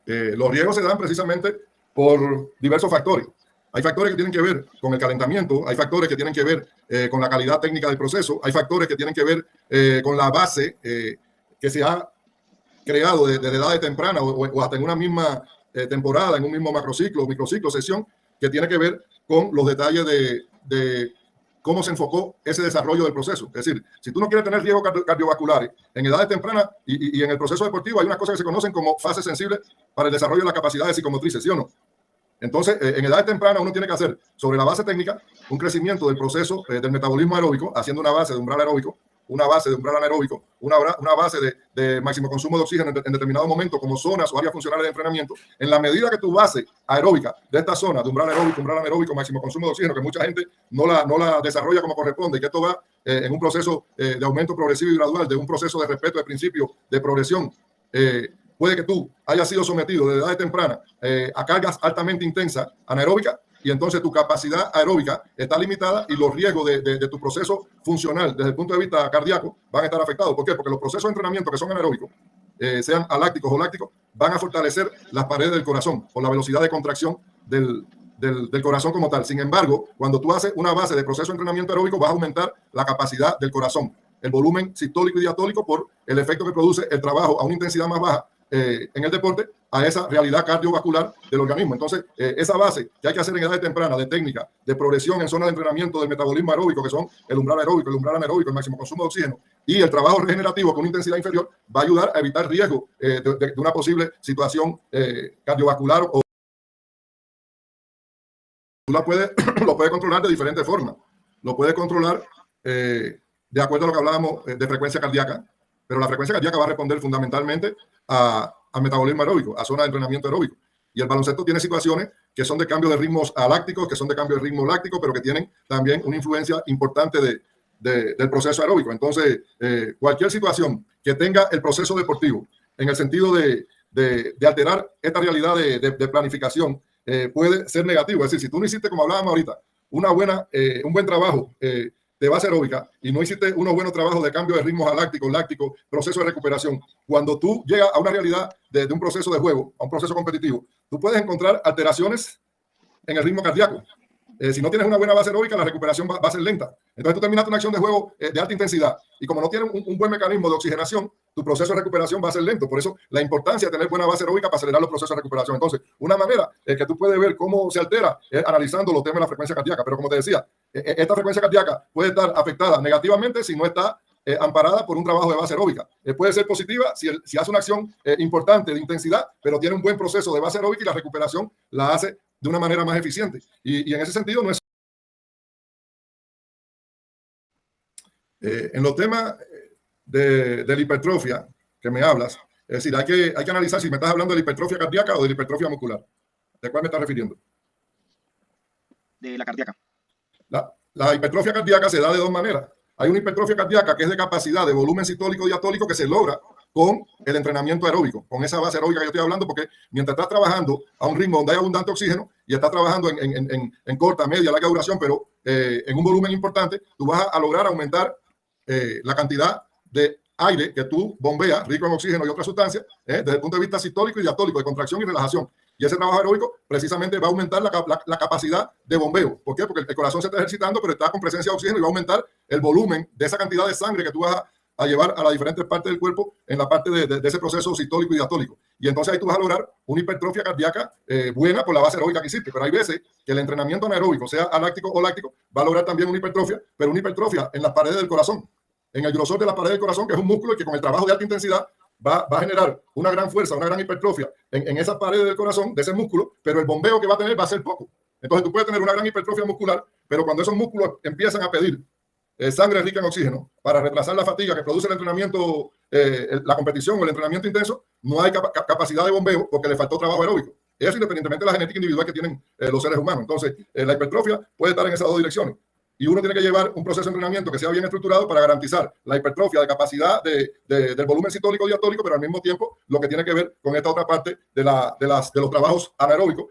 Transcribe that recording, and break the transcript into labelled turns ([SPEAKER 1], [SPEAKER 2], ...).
[SPEAKER 1] Los riesgos se dan precisamente por diversos factores. Hay factores que tienen que ver con el calentamiento, hay factores que tienen que ver con la calidad técnica del proceso, hay factores que tienen que ver con la base que se ha creado desde edades tempranas o hasta en una misma temporada, en un mismo macrociclo, microciclo, sesión, que tiene que ver con los detalles de cómo se enfocó ese desarrollo del proceso. Es decir, si tú no quieres tener riesgos cardiovasculares en edades tempranas y en el proceso deportivo, hay unas cosas que se conocen como fases sensibles para el desarrollo de las capacidades psicomotrices, ¿sí o no? Entonces, en edades tempranas uno tiene que hacer sobre la base técnica un crecimiento del proceso del metabolismo aeróbico, haciendo una base de umbral aeróbico, una base de umbral anaeróbico, una base de máximo consumo de oxígeno en determinado momento como zonas o áreas funcionales de entrenamiento. En la medida que tu base aeróbica de esta zona de umbral aeróbico, umbral anaeróbico, máximo consumo de oxígeno, que mucha gente no la desarrolla como corresponde y que esto va en un proceso de aumento progresivo y gradual, de un proceso de respeto de principio de progresión, puede que tú hayas sido sometido desde edad temprana a cargas altamente intensas anaeróbicas y entonces tu capacidad aeróbica está limitada y los riesgos de tu proceso funcional desde el punto de vista cardíaco van a estar afectados. ¿Por qué? Porque los procesos de entrenamiento que son anaeróbicos, sean alácticos o lácticos, van a fortalecer las paredes del corazón por la velocidad de contracción del corazón como tal. Sin embargo, cuando tú haces una base de proceso de entrenamiento aeróbico, vas a aumentar la capacidad del corazón, el volumen sistólico y diastólico por el efecto que produce el trabajo a una intensidad más baja en el deporte a esa realidad cardiovascular del organismo. Entonces, esa base que hay que hacer en edad temprana de técnica, de progresión en zona de entrenamiento del metabolismo aeróbico, que son el umbral aeróbico, el umbral anaeróbico, el máximo consumo de oxígeno, y el trabajo regenerativo con una intensidad inferior, va a ayudar a evitar riesgo de una posible situación cardiovascular o tú lo puedes controlar de diferentes formas. Lo puedes controlar de acuerdo a lo que hablábamos de frecuencia cardíaca, pero la frecuencia cardíaca va a responder fundamentalmente al metabolismo aeróbico, a zona de entrenamiento aeróbico. Y el baloncesto tiene situaciones que son de cambio de ritmos alácticos, que son de cambio de ritmo láctico, pero que tienen también una influencia importante del proceso aeróbico. Entonces, cualquier situación que tenga el proceso deportivo en el sentido de alterar esta realidad de planificación puede ser negativo. Es decir, si tú no hiciste, como hablábamos ahorita, un buen trabajo de base aeróbica y no hiciste unos buenos trabajos de cambio de ritmos alácticos, lácticos, proceso de recuperación, cuando tú llegas a una realidad de un proceso de juego, a un proceso competitivo, tú puedes encontrar alteraciones en el ritmo cardíaco. Si no tienes una buena base aeróbica, la recuperación va a ser lenta. Entonces tú terminaste una acción de juego de alta intensidad y como no tienes un buen mecanismo de oxigenación, tu proceso de recuperación va a ser lento. Por eso la importancia de tener buena base aeróbica para acelerar los procesos de recuperación. Entonces, una manera que tú puedes ver cómo se altera es analizando los temas de la frecuencia cardíaca. Pero como te decía, esta frecuencia cardíaca puede estar afectada negativamente si no está amparada por un trabajo de base aeróbica. Puede ser positiva si hace una acción importante de intensidad, pero tiene un buen proceso de base aeróbica y la recuperación la hace de una manera más eficiente. Y en ese sentido no es... en los temas de la hipertrofia que me hablas, es decir, hay que analizar si me estás hablando de la hipertrofia cardíaca o de la hipertrofia muscular. ¿De cuál me estás refiriendo?
[SPEAKER 2] De la cardíaca.
[SPEAKER 1] La hipertrofia cardíaca se da de dos maneras. Hay una hipertrofia cardíaca que es de capacidad de volumen sistólico diastólico que se logra con el entrenamiento aeróbico, con esa base aeróbica que yo estoy hablando, porque mientras estás trabajando a un ritmo donde hay abundante oxígeno y estás trabajando en corta, media, larga duración, pero en un volumen importante, tú vas a lograr aumentar la cantidad de aire que tú bombeas, rico en oxígeno y otras sustancias, desde el punto de vista sistólico y diastólico, de contracción y relajación. Y ese trabajo aeróbico precisamente va a aumentar la capacidad de bombeo. ¿Por qué? Porque el corazón se está ejercitando, pero está con presencia de oxígeno y va a aumentar el volumen de esa cantidad de sangre que tú vas a llevar a las diferentes partes del cuerpo en la parte de ese proceso sistólico y diastólico. Y entonces ahí tú vas a lograr una hipertrofia cardíaca buena por la base aeróbica que hiciste. Pero hay veces que el entrenamiento anaeróbico, sea aláctico o láctico, va a lograr también una hipertrofia, pero una hipertrofia en las paredes del corazón, en el grosor de la pared del corazón, que es un músculo y que con el trabajo de alta intensidad va a generar una gran fuerza, una gran hipertrofia en esas paredes del corazón, de ese músculo, pero el bombeo que va a tener va a ser poco. Entonces tú puedes tener una gran hipertrofia muscular, pero cuando esos músculos empiezan a pedir sangre rica en oxígeno para retrasar la fatiga que produce el entrenamiento, la competición o el entrenamiento intenso, no hay capacidad de bombeo porque le faltó trabajo aeróbico. Eso independientemente de la genética individual que tienen los seres humanos. Entonces, la hipertrofia puede estar en esas dos direcciones. Y uno tiene que llevar un proceso de entrenamiento que sea bien estructurado para garantizar la hipertrofia de capacidad del volumen sistólico diastólico, pero al mismo tiempo lo que tiene que ver con esta otra parte de los trabajos anaeróbicos.